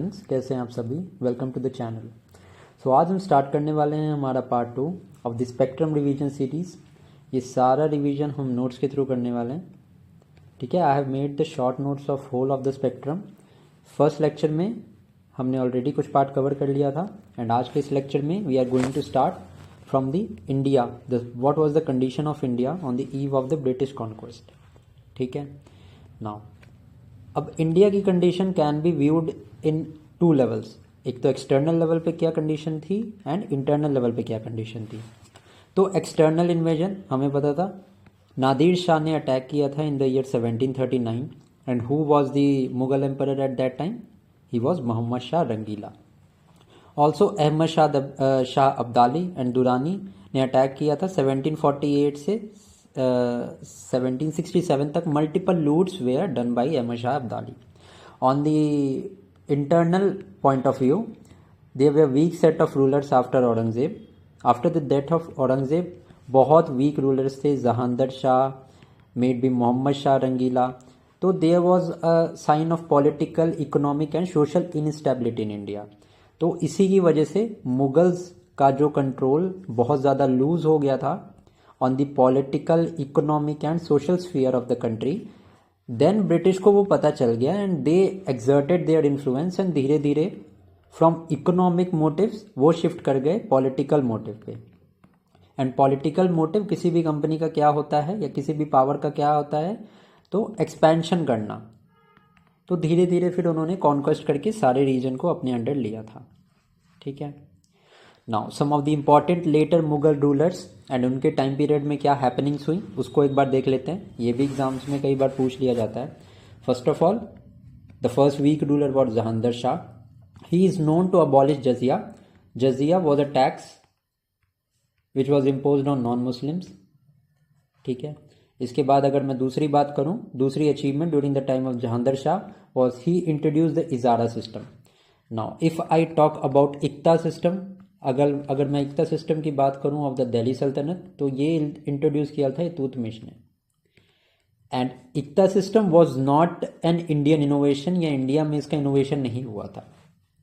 Students, कैसे हैं आप सभी। Welcome to the channel. So आज हम स्टार्ट करने वाले हैं हमारा part 2 of the spectrum revision series. ये सारा रिवीजन हम नोट्स के थ्रू करने वाले हैं, ठीक है। I have made the short notes of whole of the spectrum. First lecture में हमने ऑलरेडी कुछ पार्ट कवर कर लिया था एंड आज के इस लेक्चर में we are going to start from the India, what was the condition of India on the eve of the British conquest, ठीक है। नाउ अब इंडिया की condition can be viewed in two levels. एक तो external level पे क्या condition थी and internal level पे क्या कंडीशन थी। तो एक्सटर्नल इन्वेजन हमें पता था, नादिर शाह ने अटैक किया था in the year 1739 and who was the Mughal emperor at that time? He was Mohammad Shah Rangila. Also Ahmad Shah Abdali and Durrani ने अटैक किया था 1748 से 1767 तक। Multiple loots were done by Ahmad Shah Abdali. On the internal point of view there were weak set of rulers after Aurangzeb. After the death of Aurangzeb बहुत weak rulers थे, Jahandar Shah, made B Mohammad Shah Rangila. तो there was a sign of political, economic and social instability in India. तो इसी की वजह से Mughals का जो कंट्रोल बहुत ज़्यादा लूज हो गया था on the political, economic and social sphere of the country. Then British को वो पता चल गया and they exerted their influence and धीरे धीरे फ्रॉम इकोनॉमिक मोटिव्स वो शिफ्ट कर गए पॉलिटिकल मोटिव पे। एंड पॉलिटिकल मोटिव किसी भी कंपनी का क्या होता है या किसी भी पावर का क्या होता है? तो एक्सपेंशन करना। तो धीरे धीरे फिर उन्होंने कॉन्क्वेस्ट करके सारे रीजन को अपने अंडर लिया था, ठीक है। Now some of the important later Mughal rulers and उनके टाइम पीरियड में क्या हैपनिंग्स हुई उसको एक बार देख लेते हैं। ये भी एग्जाम्स में कई बार पूछ लिया जाता है। First of all the first weak ruler was Jahandar Shah. He is known to abolish jizya. Jizya was a tax which was imposed on non Muslims, ठीक है। इसके बाद अगर मैं दूसरी बात करूं, दूसरी achievement during the time of Jahandar Shah was he introduce the ijara system. Now if I talk about iqta system, अगर मैं इक्ता सिस्टम की बात करूं ऑफ द दिल्ली सल्तनत, तो ये इंट्रोड्यूस किया था इल्तुतमिश ने। And iqta system was not an Indian innovation, या इंडिया में इसका इनोवेशन नहीं हुआ था,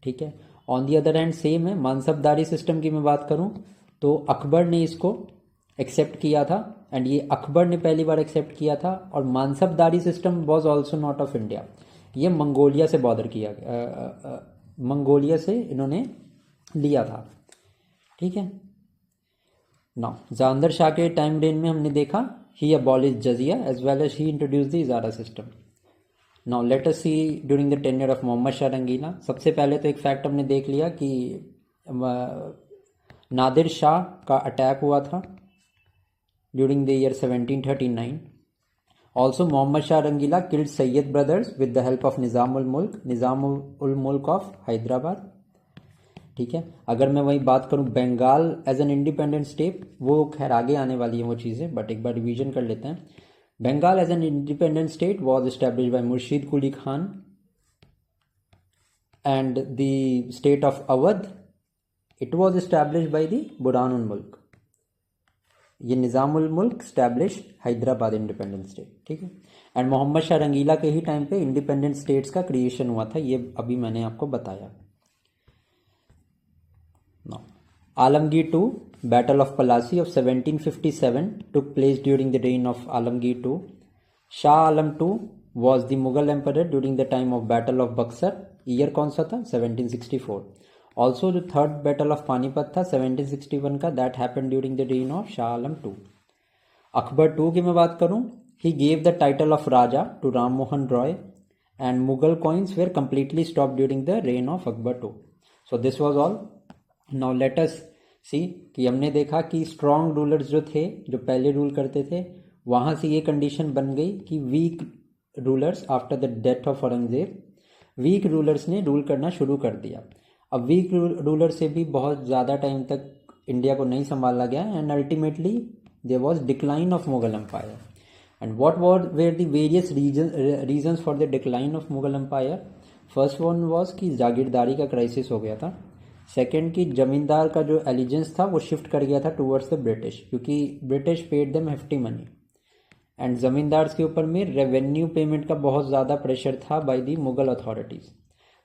ठीक है। On the other hand same है मानसबदारी सिस्टम की मैं बात करूं तो अकबर ने इसको एक्सेप्ट किया था एंड ये अकबर ने पहली बार एक्सेप्ट किया था। और mansabdari system was also not of India, ये मंगोलिया से बॉर्डर किया, मंगोलिया से इन्होंने लिया था, ठीक है। नाउ जहांदर शाह के टाइम रेन में हमने देखा he abolish jizya as well as he introduce the ijara system. Now let us see during the tenure of Mohammad Shah Rangila. सबसे पहले तो एक फैक्ट हमने देख लिया कि नादिर शाह का अटैक हुआ था during the year 1739। Also Mohammad Shah Rangila killed Sayyid brothers with the help of Nizamul Mulk of Hyderabad, ठीक है। अगर मैं वही बात करूं Bengal as an independent state, वो खैर आगे आने वाली है वो चीज़ें, बट एक बार रिवीजन कर लेते हैं। Bengal as an independent state was establish by Murshid Quli Khan and the state of Awadh it was establish by the Burhanul Mulk. ये निज़ामुल मुल्क स्टैब्लिश हैदराबाद इंडिपेंडेंट स्टेट, ठीक है। एंड मोहम्मद शाह रंगीला के ही टाइम पे इंडिपेंडेंट स्टेट्स का क्रिएशन हुआ था, ये अभी मैंने आपको बताया। Alamgir II, Battle of Plassey of 1757 took place during the reign of Alamgir II. Shah Alam II was the Mughal emperor during the time of Battle of Buxar. Year कौन सा था? 1764. Also the third Battle of Panipat था 1761 का, that happened during the reign of Shah Alam II. Akbar II की मैं बात करूं, he gave the title of Raja to Ram Mohan Roy and Mughal coins were completely stopped during the reign of Akbar II. So this was all. Now let us see कि हमने देखा कि strong rulers जो थे, जो पहले rule करते थे, वहाँ से ये कंडीशन बन गई कि weak rulers after the death of Aurangzeb weak rulers ने रूल करना शुरू कर दिया। अब वीक रूलर से भी बहुत ज़्यादा टाइम तक इंडिया को नहीं संभाला गया and ultimately there was decline of Mughal empire. And what were the various reasons for the decline of Mughal empire? First one was कि जागीरदारी का क्राइसिस हो गया था। सेकेंड की जमींदार का जो एलिजेंस था वो शिफ्ट कर गया था टूवर्ड्स द ब्रिटिश, क्योंकि British paid them hefty money and zamindars के ऊपर में रेवेन्यू पेमेंट का बहुत ज़्यादा प्रेशर था बाय दी मुगल अथॉरिटीज़।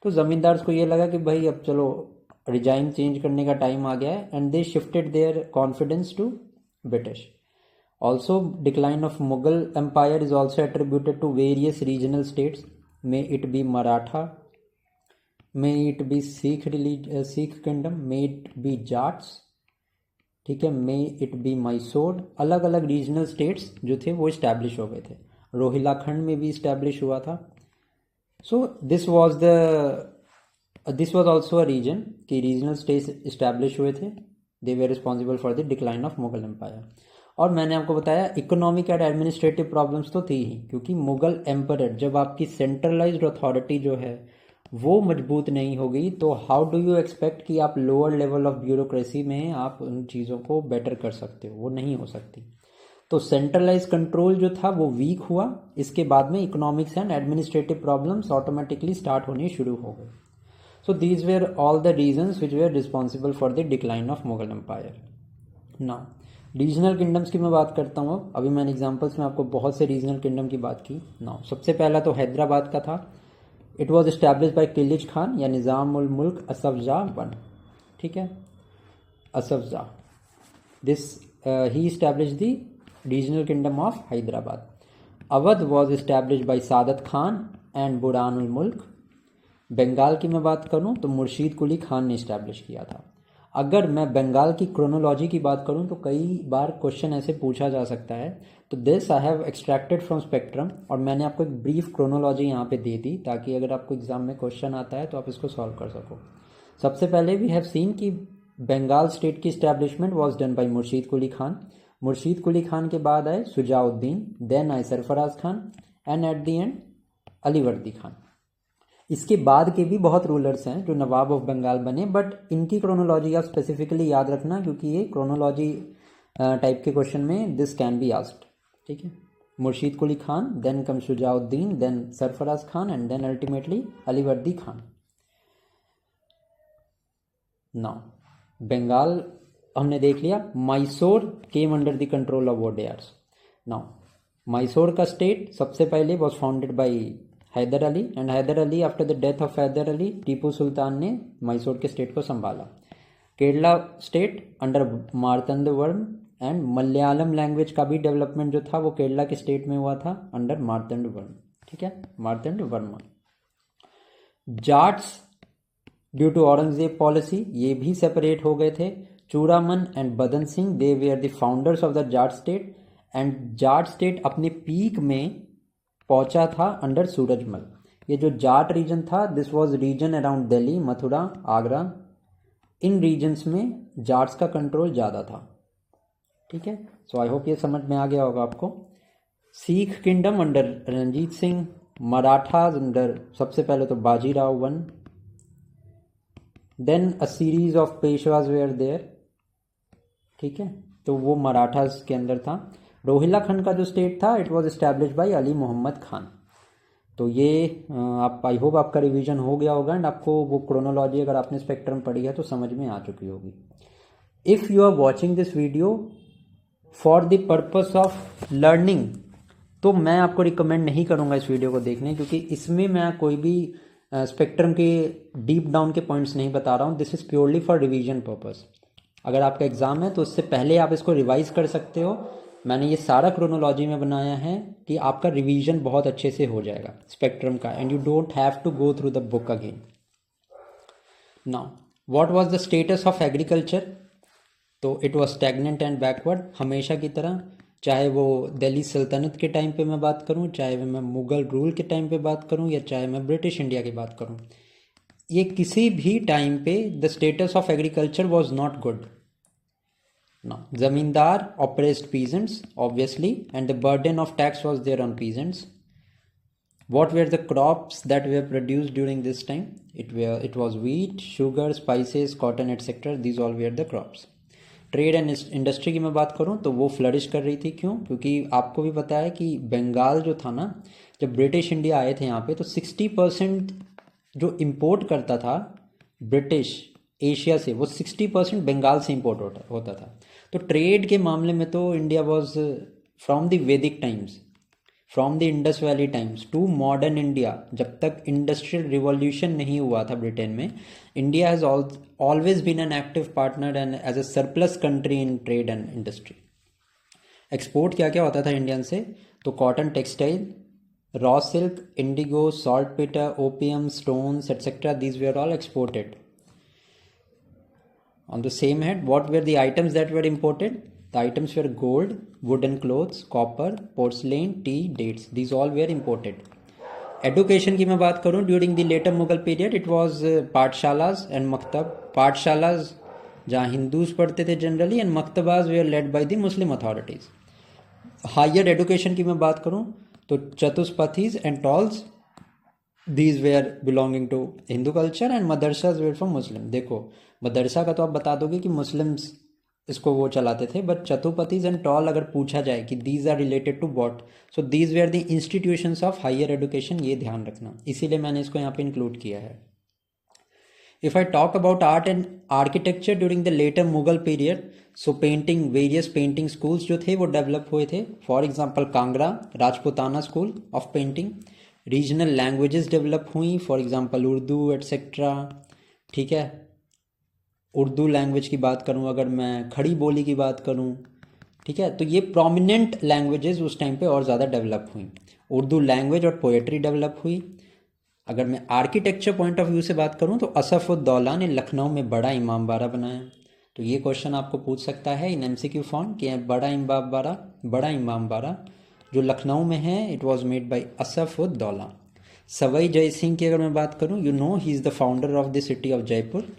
तो ज़मींदार को ये लगा कि भाई अब चलो रिजाइम चेंज करने का टाइम आ गया है, and they shifted their confidence to British. Also, decline of Mughal Empire is also attributed to various regional states. May it be Maratha, may it be Sikh kingdom, may it be Jats, ठीक है, may it be Mysore. अलग अलग regional states जो थे वो establish हो गए थे. रोहिलाखंड में भी इस्टेब्लिश हुआ था. So this was also a reason कि रीजनल स्टेट्स इस्टेब्लिश हुए थे. They were responsible for the decline of Mughal empire. और मैंने आपको बताया इकोनॉमिक एंड एडमिनिस्ट्रेटिव प्रॉब्लम्स तो थी ही, क्योंकि मुगल एम्परर जब आपकी सेंट्रलाइज्ड अथॉरिटी जो है वो मजबूत नहीं होगी तो हाउ डू यू एक्सपेक्ट कि आप लोअर लेवल ऑफ ब्यूरोक्रेसी में आप उन चीज़ों को बेटर कर सकते हो, वो नहीं हो सकती. तो सेंट्रलाइज कंट्रोल जो था वो वीक हुआ. इसके बाद में economics and administrative problems automatically start होनी शुरू हो गए. So these were all the reasons which were responsible for the decline of Mughal empire. Now regional kingdoms की मैं बात करता हूँ. अभी मैंने एग्जांपल्स में आपको बहुत से रीजनल किंगडम की बात की. नाउ सबसे पहला तो हैदराबाद का था. It was established by Kilich Khan या निज़ाम उल मुल्क असफ जा वन. ठीक है, Asaf Jah. This he established the regional kingdom of Hyderabad. Awadh was established by Saadat Khan and Burhan ul Mulk. Bengal की मैं बात करूँ तो मुर्शीद कुली खान ने इस्टेब्लिश किया था. अगर मैं बंगाल की क्रोनोलॉजी की बात करूं तो कई बार क्वेश्चन ऐसे पूछा जा सकता है. तो this I have extracted from spectrum, और मैंने आपको एक ब्रीफ क्रोनोलॉजी यहाँ पे दे दी ताकि अगर आपको एग्जाम में क्वेश्चन आता है तो आप इसको सॉल्व कर सको. सबसे पहले वी हैव सीन कि बंगाल स्टेट की establishment was done by Murshid Quli Khan. Murshid Quli Khan के बाद आए सुजाउद्दीन, देन आए Sarfaraz Khan, and at the end Alivardi Khan. इसके बाद के भी बहुत रूलर्स हैं जो नवाब ऑफ बंगाल बने, बट इनकी क्रोनोलॉजी आप स्पेसिफिकली याद रखना क्योंकि ये क्रोनोलॉजी टाइप के क्वेश्चन में दिस कैन बी आस्क्ड. ठीक है, Murshid Quli Khan, then come Shujauddin, then Sarfaraz Khan, and then ultimately Alivardi Khan. Now Bengal हमने देख लिया. Mysore came under the control of Wodeyars. Now Mysore का स्टेट सबसे पहले was founded by Hyder Ali, and Hyder Ali after the death of Hyder Ali Tipu Sultan ने मैसूर के स्टेट को संभाला. Kerala state under Martand Verma, and Malayalam language का भी डेवलपमेंट जो था वो केरला के स्टेट में हुआ था अंडर मार्तंड वर्मा. ठीक है, Marthanda Varma. Jats due to Aurangzeb policy ये भी सेपरेट हो गए थे. Churaman and Badan Singh they were the founders of the Jat state, and Jat state अपने पीक में पहुंचा था अंडर सूरजमल. ये जो जाट रीजन था this was region around Delhi, Mathura, Agra. इन रीजन्स में जाट्स का कंट्रोल ज़्यादा था. ठीक है, सो आई होप ये समझ में आ गया होगा आपको. Sikh kingdom under Ranjit Singh. Marathas under सबसे पहले तो Bajirao one, then a series of Peshwas were there. ठीक है, तो वो मराठाज के अंदर था. रोहिलाखंड का जो स्टेट था it was established by Ali Mohammad Khan. तो ये आप आई होप आपका रिवीजन हो गया होगा, एंड आपको वो क्रोनोलॉजी अगर आपने स्पेक्ट्रम पढ़ी है तो समझ में आ चुकी होगी. If you are watching this video for the purpose of learning तो मैं आपको रिकमेंड नहीं करूँगा इस वीडियो को देखने, क्योंकि इसमें मैं कोई भी स्पेक्ट्रम के डीप डाउन के पॉइंट्स नहीं बता रहा हूँ. This is purely for revision purpose. अगर आपका एग्ज़ाम है तो उससे पहले आप इसको रिवाइज कर सकते हो. मैंने ये सारा क्रोनोलॉजी में बनाया है कि आपका रिवीजन बहुत अच्छे से हो जाएगा स्पेक्ट्रम का, and you don't have to go through the book again. Now what was the status of agriculture? तो it was stagnant and backward हमेशा की तरह, चाहे वो दिल्ली सल्तनत के टाइम पे मैं बात करूं, चाहे मैं मुग़ल रूल के टाइम पे बात करूं, या चाहे मैं ब्रिटिश इंडिया की बात करूं. ये किसी भी टाइम पे the status of agriculture was not good. Now, zamindar oppressed peasants, obviously, and the burden of tax was there on peasants. What were the crops that were produced during this time? It was wheat, sugar, spices, cotton, etc. These all were the crops. Trade and industry की मैं बात करूं तो वो flourish कर रही थी. क्यों? क्योंकि आपको भी पता है कि बंगाल जो था ना, जब ब्रिटिश इंडिया आए थे यहाँ पे तो 60% जो इम्पोर्ट करता था ब्रिटिश एशिया से, वो 60% बंगाल से इम्पोर्ट होता था. तो ट्रेड के मामले में तो India was from the Vedic times from the Indus valley times to modern India, जब तक इंडस्ट्रियल रिवॉल्यूशन नहीं हुआ था ब्रिटेन में, India has always been an active partner and as a surplus country in trade and industry. Export क्या क्या होता था इंडियन से? तो cotton textile, raw silk, indigo, saltpetre, opium, stones etcetera, these were all exported. On the same hand, what were the items that were imported? The items were gold, wooden clothes, copper, porcelain, tea, dates. These all were imported. Education की मैं बात करूँ, during the later Mughal period, it was पाठशालाज and मकतब. पाठशालाज जहाँ Hindus पढ़ते थे generally, and maktabs were led by the Muslim authorities. Higher education की मैं बात करूँ तो chatushpathis and tols, these were belonging to Hindu culture and madrasas were from Muslim. देखो मदरसा का तो आप बता दोगे कि मुस्लिम्स इसको वो चलाते थे, बट चतुपतीज एंड टॉल अगर पूछा जाए कि these are related to what, so these were the institutions of higher education, ये ध्यान रखना, इसीलिए मैंने इसको यहाँ पे इंक्लूड किया है। If I talk about art and architecture during the later Mughal period, so painting, various painting schools जो थे वो डेवलप हुए थे। For example Kangra Rajputana school of painting. Regional languages develop हुई, फॉर एग्जांपल उर्दू एट्सेट्रा। ठीक है, उर्दू लैंग्वेज की बात करूं, अगर मैं खड़ी बोली की बात करूं, ठीक है, तो ये प्रोमिनेंट लैंग्वेजेस उस टाइम पे और ज़्यादा डेवलप हुई। उर्दू लैंग्वेज और पोएट्री डेवलप हुई। अगर मैं आर्किटेक्चर पॉइंट ऑफ व्यू से बात करूं तो असफ़ुद्दौला ने लखनऊ में बड़ा इमामबाड़ा बनाया। तो ये क्वेश्चन आपको पूछ सकता है इन एमसीक्यू फॉर्म कि बड़ा इमामबाड़ा जो लखनऊ में है, it was made by Asaf-ud-Daula. Sawai Jai Singh की अगर मैं बात करूं, you know he is the founder of the city of Jaipur.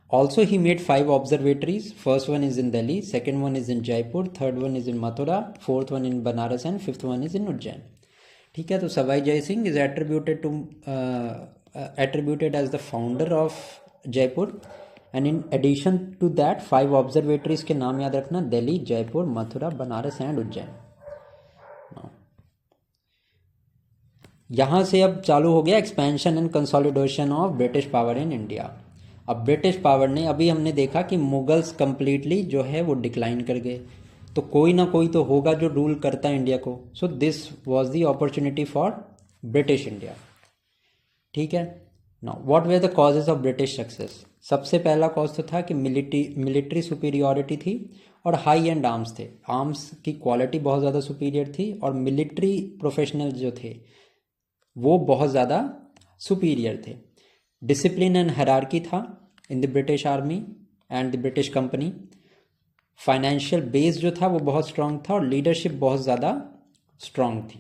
Also he made 5 observatories. First one is in Delhi, second one is in Jaipur, third one is in Mathura, fourth one in Banaras and fifth one is in Ujjain. ठीक है, तो Sawai Jai Singh is attributed as the founder of Jaipur, and in addition to that 5 observatories के नाम याद रखना, Delhi, Jaipur, Mathura, Banaras and Ujjain. यहाँ से अब चालू हो गया expansion and consolidation of British power in India. अब ब्रिटिश पावर ने, अभी हमने देखा कि मुगल्स कंप्लीटली जो है वो डिक्लाइन कर गए, तो कोई ना कोई तो होगा जो रूल करता है इंडिया को। सो this was the opportunity for British India. ठीक है, now what were the causes of British success? सबसे पहला कॉज तो था कि मिलिट्री सुपीरियॉरिटी थी और हाई एंड आर्म्स थे। आर्म्स की क्वालिटी बहुत ज़्यादा सुपीरियर थी और मिलिट्री प्रोफेशनल जो थे वो बहुत ज़्यादा सुपीरियर थे। डिसिप्लिन एंड हायरार्की था in the British army and the British company. Financial base जो था वो बहुत स्ट्रांग था और लीडरशिप बहुत ज़्यादा स्ट्रांग थी।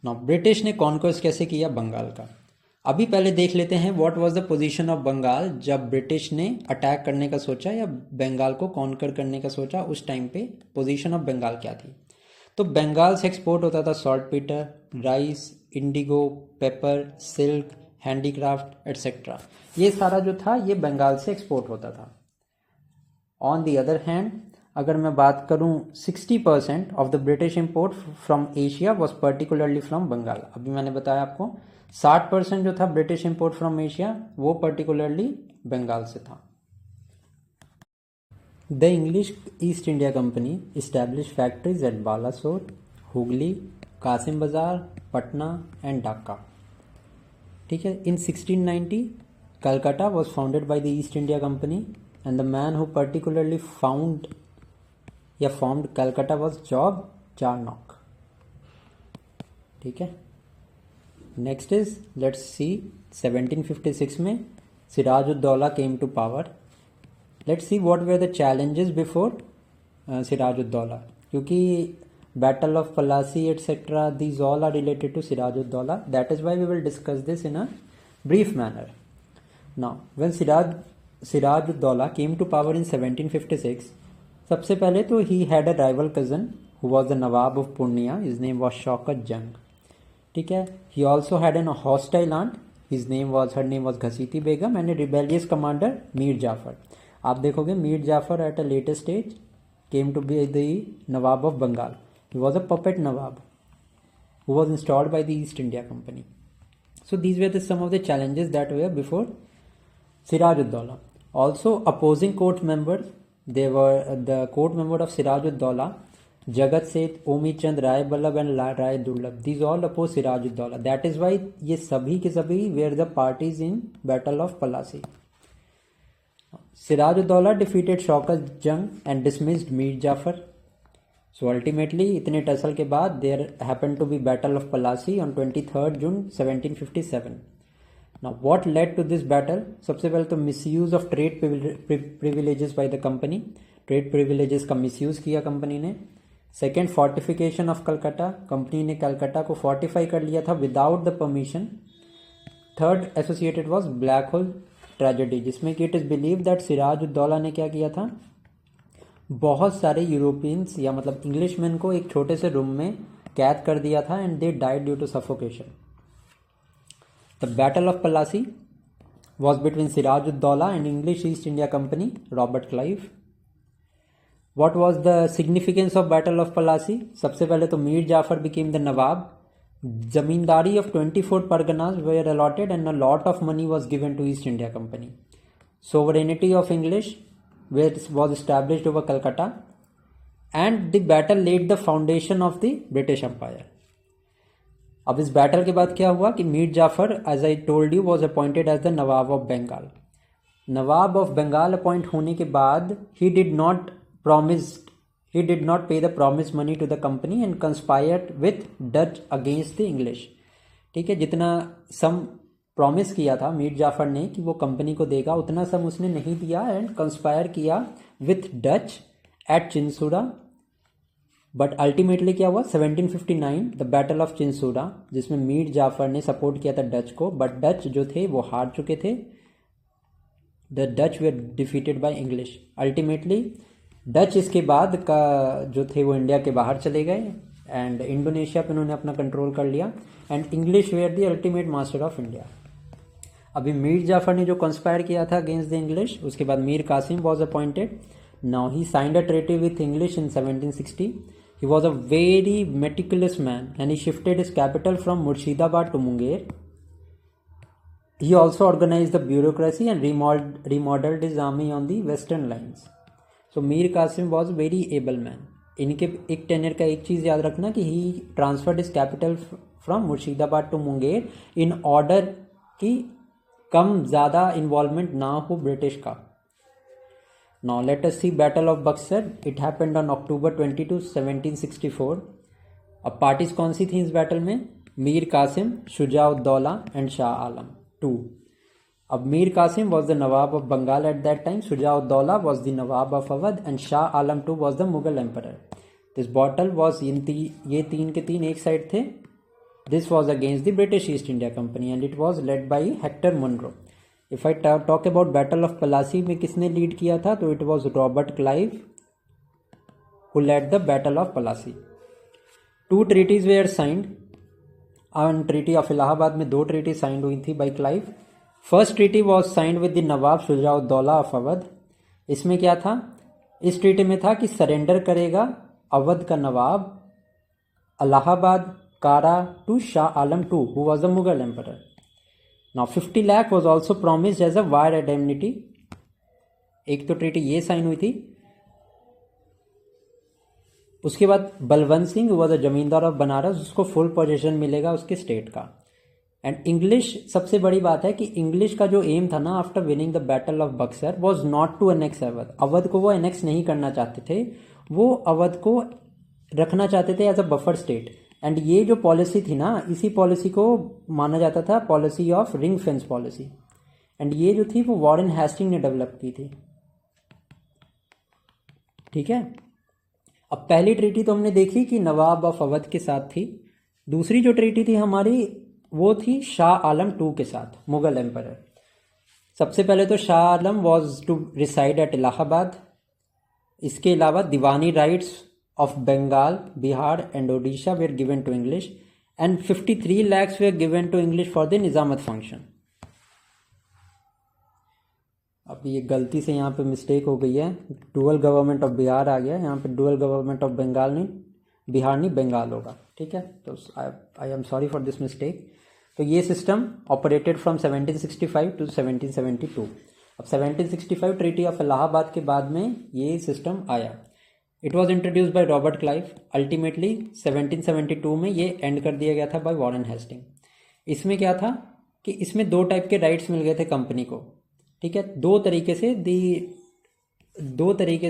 नाउ ब्रिटिश ने कॉन्क्वेस्ट कैसे किया बंगाल का? अभी पहले देख लेते हैं what was the position of Bengal जब ब्रिटिश ने अटैक करने का सोचा या बंगाल को कॉन्कर करने का सोचा। उस टाइम पे पोजीशन ऑफ बंगाल क्या थी? तो बंगाल से एक्सपोर्ट होता था salt Peter, rice, Indigo, paper, silk, handicraft etcetera. ये सारा जो था ये बंगाल से एक्सपोर्ट होता था। ऑन द अदर हैंड अगर मैं बात करूं 60% of the British import from Asia was particularly from Bengal. अभी मैंने बताया आपको 60% जो था ब्रिटिश इंपोर्ट फ्रॉम एशिया वो पर्टिकुलरली बंगाल से था। The English East India company establish factories at Balasore, Hooghly, Kasim Bazar, Patna and Dhaka. ठीक है, in 1690 Calcutta was founded by the East India company and the man who particularly found या formed Calcutta was Job Charnock. ठीक है, next is let's see 1756 में Siraj-ud-Daulah came to power. Let's see what were the challenges before Siraj-ud-Daulah, क्योंकि battle of Plassey etcetera these all are related to Siraj-ud-Daulah, that is why we will discuss this in a brief manner. Now when Siraj-ud-Daulah came to power in 1756, सबसे पहले तो he had a rival cousin who was the nawab of Purnia, his name was Shaukat Jang. ठीक है, ही also had an hostile aunt, her name was Ghaseti Begum, and a rebellious commander Mir Jafar. आप देखोगे Mir Jafar at a later stage came to be the nawab of Bengal. He was a puppet Nawab who was installed by the East India Company. So these were some of the challenges that were before Sirajuddaulah. Also opposing court members, they were the court member of Sirajuddaulah जगत सेठ, ओमी चंद, राय Ballabh and Rai Durlabh, these all oppose Siraj-ud-Daulah. That is why ये सभी के सभी were the parties in battle of Plassey. Siraj-ud-Daulah defeated Shaukat Jang and dismissed Mir Jafar. So ultimately इतने tussle के बाद there happened to be Battle of Plassey on 23rd June 1757. Now what led to this battle? सबसे पहले तो misuse of trade privileges by the company. Trade privileges का misuse किया company ने. Second, fortification of Calcutta. Company ने कलकत्ता को fortify कर लिया था without the permission. Third associated was Black Hole tragedy, जिसमें कि it is believed that Siraj-ud-Daulah ने क्या किया था, बहुत सारे यूरोपियंस या मतलब इंग्लिशमैन को एक छोटे से रूम में कैद कर दिया था and they died due to suffocation. The battle of Plassey was between Siraj-ud-Daulah and English East India company Robert Clive. What was the significance of battle of Plassey? सबसे पहले तो Mir Jafar became the nawab. Zamindari of 24 Parganas were allotted and a lot of money was given to East India company. Sovereignty of English was established over Calcutta, and the battle laid the foundation of the British Empire. अब इस battle के बाद क्या हुआ कि Mir Jafar, as I told you, was appointed as the nawab of Bengal. Nawab of Bengal appoint होने के बाद he did not pay the promised money to the company and conspired with Dutch against the English. ठीक है, जितना सम प्रॉमिस किया था मीर जाफर ने कि वो कंपनी को देगा, उतना सम उसने नहीं दिया एंड कंस्पायर किया with Dutch at Chinsurah. But ultimately क्या हुआ, 1759 द बैटल ऑफ चिंसूरा, जिसमें मीर जाफर ने सपोर्ट किया था डच को, बट डच जो थे वो हार चुके थे. The Dutch were defeated by English. Ultimately Dutch इसके बाद का जो थे वो इंडिया के बाहर चले गए एंड इंडोनेशिया पे उन्होंने अपना कंट्रोल कर लिया and English were the ultimate master of India. अभी मीर जाफर ने जो कंस्पायर किया था अगेंस्ट द इंग्लिश, उसके बाद Mir Qasim was appointed. Now he signed a treaty with English in 1760. He was a very meticulous man and he shifted his capital from Murshidabad to Munger. He also organize the bureaucracy and remodeled his army on the western lines. So Mir Qasim was very able man. इनके एक tenure का एक चीज़ याद रखना कि he transferred his capital from Murshidabad to Munger in order कि कम ज़्यादा इन्वॉल्वमेंट ना हो ब्रिटिश का. Now let us see battle of Buxar. It happened on October 22, 1764. अब पार्टीज कौन सी थी इस बैटल में? मीर कासिम, शुजाउद्दौला एंड शाह आलम 2. अब Mir Qasim was the nawab of Bengal at that time, Shujauddaula was the nawab of Awadh and Shah Alam 2 was the Mughal emperor. This battle was ये तीन के तीन एक साइड थे. This was against the British East India Company and it was led by Hector Munro. If I talk about Battle of Plassey में किसने lead किया था, तो it was Robert Clive who led the Battle of Plassey. 2 treaties were signed. On Treaty of Allahabad में 2 treaty signed हुई थी by Clive. First treaty was signed with the Nawab Shujauddaulah of Awadh. इसमें क्या था, इस treaty में था कि सरेंडर करेगा अवध का नवाब Allahabad Kara to Shah Alam II, who was the Mughal emperor. Now 50 lakh was also promised as a war indemnity. एक तो ट्रीटी ये साइन हुई थी. उसके बाद बलवंत सिंह वॉज द जमींदार ऑफ बनारस, उसको फुल पोजीशन मिलेगा उसके स्टेट का. एंड इंग्लिश, सबसे बड़ी बात है कि इंग्लिश का जो एम था ना after winning the battle of Buxar was not to annex Awadh. Awadh को वो एनेक्स नहीं करना चाहते थे, वो अवध को रखना चाहते थे as a buffer state. And ये जो पॉलिसी थी ना, इसी पॉलिसी को माना जाता था policy of ring fence policy. And ये जो थी वो वॉरेन हेस्टिंग ने डेवलप की थी. ठीक है, अब पहली ट्रीटी तो हमने देखी कि नवाब ऑफ अवध के साथ थी. दूसरी जो ट्रीटी थी हमारी वो थी शाह आलम 2 के साथ, मुगल एम्परर. सबसे पहले तो Shah Alam was to reside at Allahabad. इसके अलावा diwani rights of Bengal, Bihar and Odisha were given to English and 53 lakhs were given to English for the Nizamat function. अब ये गलती से यहाँ पे मिस्टेक हो गई है, डुअल गवर्नमेंट ऑफ बिहार आ गया, यहाँ पे डुअल गवर्नमेंट ऑफ बंगाल नहीं, बिहार नहीं बंगाल होगा. ठीक है, तो I am sorry for this mistake. तो ये सिस्टम ऑपरेटेड फ्रॉम 1765 टू 1772. अब 1765 ट्रीटी ऑफ इलाहाबाद के बाद में ये सिस्टम आया. It was introduce by Robert Clive. Ultimately 1772 में ये एंड कर दिया गया था बाय वॉरेन हेस्टिंग। इसमें क्या था कि इसमें दो टाइप के राइट्स मिल गए थे कंपनी को, ठीक है। दो तरीके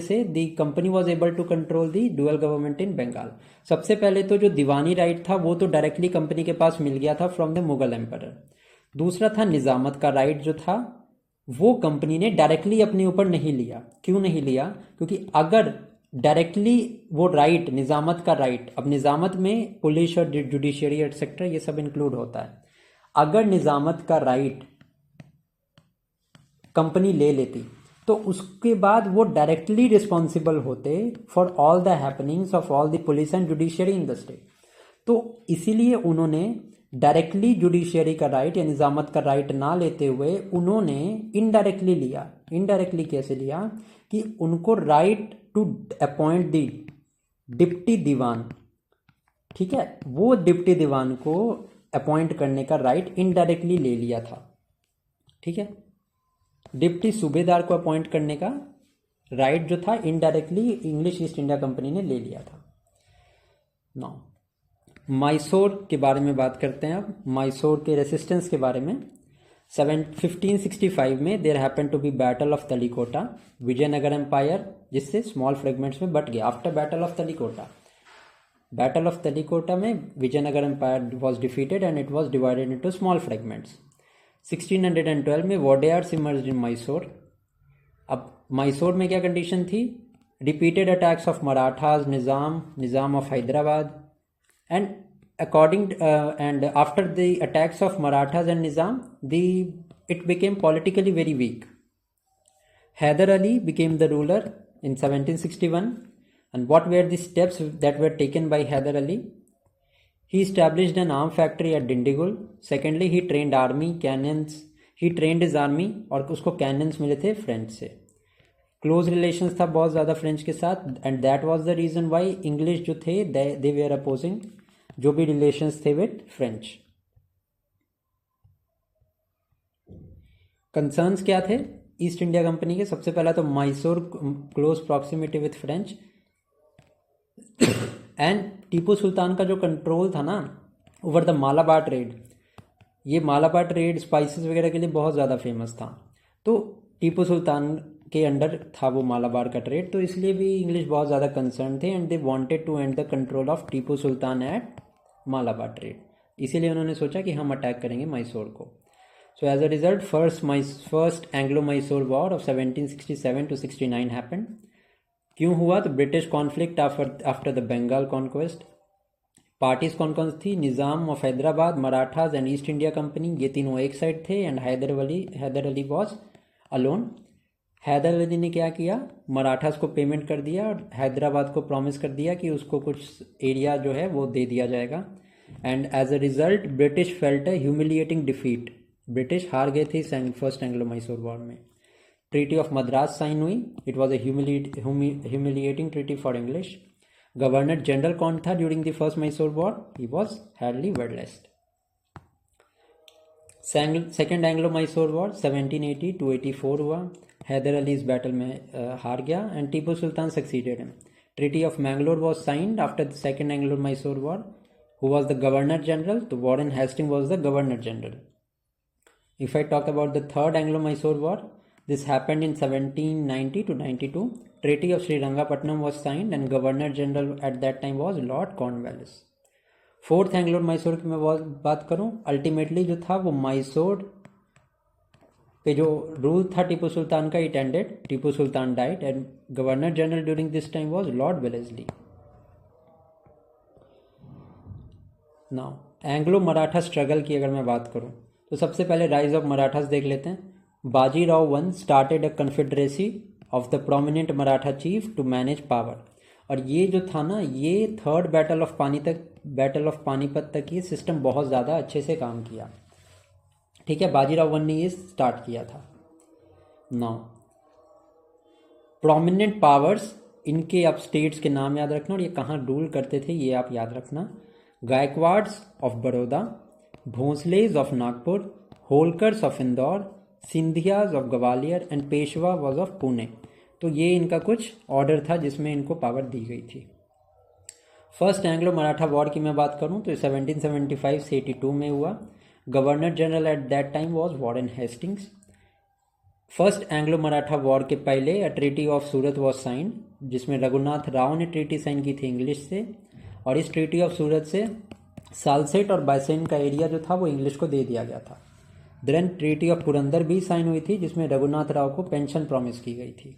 से the company was able to control the dual government in Bengal. सबसे पहले तो जो दीवानी राइट था वो तो डायरेक्टली कंपनी के पास मिल गया था फ्रॉम द मुगल एम्परर। दूसरा था निजामत का राइट जो था वो कंपनी ने डायरेक्टली अपने ऊपर नहीं लिया। क्यों नहीं लिया? क्योंकि अगर डायरेक्टली वो राइट, निजामत का राइट, अब निजामत में पुलिस और जुडिशियरी एटसेट्रा ये सब इंक्लूड होता है, अगर निजामत का राइट कंपनी ले लेती तो उसके बाद वो डायरेक्टली रिस्पॉन्सिबल होते for all the happenings of all the police and judiciary in the state. तो इसीलिए उन्होंने डायरेक्टली जुडिशियरी का राइट या निजामत का राइट ना लेते हुए उन्होंने इनडायरेक्टली लिया। इनडायरेक्टली कैसे लिया? कि उनको right to appoint the deputy diwan, ठीक है, वो डिप्टी दीवान को अपॉइंट करने का राइट इनडायरेक्टली ले लिया था, ठीक है। डिप्टी सूबेदार को अपॉइंट करने का राइट जो था indirectly English East India company ने ले लिया था। नाउ मैसूर के बारे में बात करते हैं। अब मैसूर के रेसिस्टेंस के बारे में 1565 में there happen to be battle of Talikota, Vijayanagara empire जिससे स्मॉल फ्रेगमेंट्स में बट गया। आफ्टर बैटल ऑफ तलीकोटा में Vijayanagara empire was defeated and it was divided into small fragments. 1612 में वॉडेयर्स इमर्ज्ड इन मैसूर। अब मैसूर में क्या कंडीशन थी? Repeated attacks of Marathas, Nizam of Hyderabad and and after the attacks of Marathas and Nizam, it became politically very weak. Hyder Ali became the ruler in 1761, and what were the steps that were taken by Hyder Ali? He established an arm factory at Dindigul. Secondly, he trained army, cannons. He trained his army और उसको cannons मिले थे French से। Close relations था बहुत ज़्यादा French के साथ, and that was the reason why English जो थे दे वेयर अपोजिंग जो भी रिलेशंस थे विद फ्रेंच। कंसर्न्स क्या थे ईस्ट इंडिया कंपनी के? सबसे पहला तो Mysore close proximity with French and Tipu Sultan का जो कंट्रोल था ना ओवर द मालाबार ट्रेड। ये मालाबार ट्रेड स्पाइसेस वगैरह के लिए बहुत ज़्यादा फेमस था, तो टीपू सुल्तान के अंडर था वो मालाबार का ट्रेड, तो इसलिए भी इंग्लिश बहुत ज़्यादा कंसर्न थे and they wanted to end the control of Tipu Sultan at Malabar trade. इसीलिए उन्होंने सोचा कि हम अटैक करेंगे मैसूर को। So as a result first Anglo Mysore war of 1767 to 69 happened. क्यों हुआ? तो British conflict after the Bengal conquest. Parties कौन कौन थी? Nizam of Hyderabad, Marathas and East India company, ये तीनों एक साइड थे and Hyder Ali was alone. Haider Ali ने क्या किया? मराठास को पेमेंट कर दिया और हैदराबाद को प्रॉमिस कर दिया कि उसको कुछ एरिया जो है वो दे दिया जाएगा, and as a result British felt a humiliating defeat. British हार गए थे फर्स्ट एंग्लो मैसूर वॉर में। ट्रीटी ऑफ मद्रास साइन हुई। It was a humiliating treaty for English. Governor general कौन था during the first Mysore war? He was Hadley Wedlest. Second Anglo Mysore war 1780 to 84 हुआ। हैदर अली इस battle में हार गया and Tipu Sultan succeeded him. Treaty of Mangalore was signed after the second Anglo Mysore war. Who was the governor general? तो Warren Hastings was the governor general. If I talk about the third Anglo-Mysore War, this happened in 1790 to 92. Treaty of Srirangapatnam was signed and Governor General at that time was Lord Cornwallis. Fourth Anglo Mysore की मैं बात करूं, ultimately जो था वो मैसूर पे जो rule था टीपू सुल्तान का, it ended. Tipu Sultan died and governor general during this time was Lord Wellesley. Now Anglo Maratha struggle की अगर मैं बात करूं तो सबसे पहले राइज ऑफ मराठास देख लेते हैं। Bajirao one started a confederacy of the prominent Maratha chief to manage power. और ये जो था ना, ये थर्ड बैटल ऑफ पानीपत तक ये सिस्टम बहुत ज़्यादा अच्छे से काम किया, ठीक है। बाजीराव वन ने ये स्टार्ट किया था। नाउ प्रोमिनेंट पावर्स, इनके आप स्टेट्स के नाम याद रखना और ये कहाँ रूल करते थे ये आप याद रखना। Gaekwads of Baroda, Bhonsles of Nagpur, Holkars of Indore, Scindias of Gwalior and Peshwa was of Pune. तो ये इनका कुछ ऑर्डर था जिसमें इनको पावर दी गई थी। फर्स्ट एंग्लो मराठा वॉर की मैं बात करूं तो 1775 से 82 में हुआ। Governor general eight that time was Warren Hastings. First Anglo Maratha war के पहले a treaty of Surat was signed, जिसमें रघुनाथ राव ने ट्रीटी साइन की थी इंग्लिश से, और इस ट्रीटी ऑफ सूरत से सालसेट और बाइसेन का एरिया जो था वो इंग्लिश को दे दिया गया था। देन ट्रीटी ऑफ पुरंदर भी साइन हुई थी जिसमें रघुनाथ राव को पेंशन प्रॉमिस की गई थी।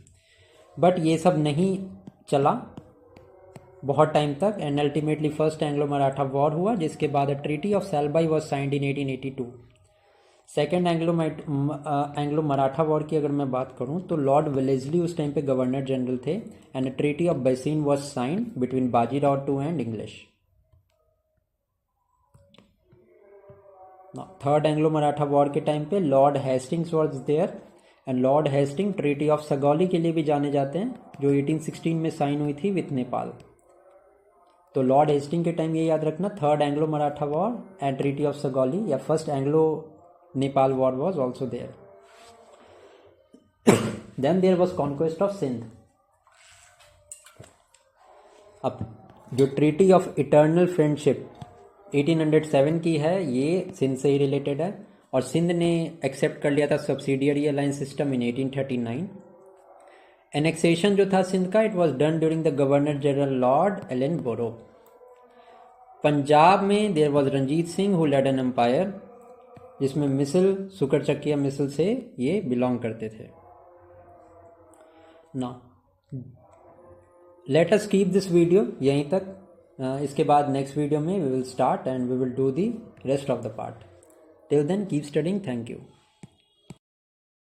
बट ये सब नहीं चला बहुत टाइम तक, and ultimately first Anglo Maratha war हुआ, जिसके बाद treaty of Salbai was signed in 1882। Second Anglo Maratha war की अगर मैं बात करूं तो लॉर्ड वेलेस्ली उस टाइम पे गवर्नर जनरल थे, and treaty of Bassein was signed between Bajirao two and English. Third Anglo Maratha war के टाइम पे Lord Hastings was there, and Lord Hastings treaty of Sugauli के लिए भी जाने जाते हैं, जो 1816 में साइन हुई थी विथ नेपाल। तो लॉर्ड हेस्टिंग के टाइम ये याद रखना, third Anglo Maratha war and treaty of Sugauli या first Anglo Nepal war was also there. Then there was conquest of Sindh. अब जो ट्रीटी ऑफ इटर्नल फ्रेंडशिप 1807 की है, ये सिंध से ही रिलेटेड है, और सिंध ने एक्सेप्ट कर लिया था subsidiary alliance system in 1839। Annexation जो था सिंध का, it was done during the governor general Lord Ellenborough. Punjab में there was Ranjit Singh who led an empire, जिसमें मिसल सुकर चकिया मिसल से ये बिलोंग करते थे। Now let us keep this video यहीं तक। इसके बाद नेक्स्ट वीडियो में we will start and we will do the rest of the part. Till then keep studying. Thank you.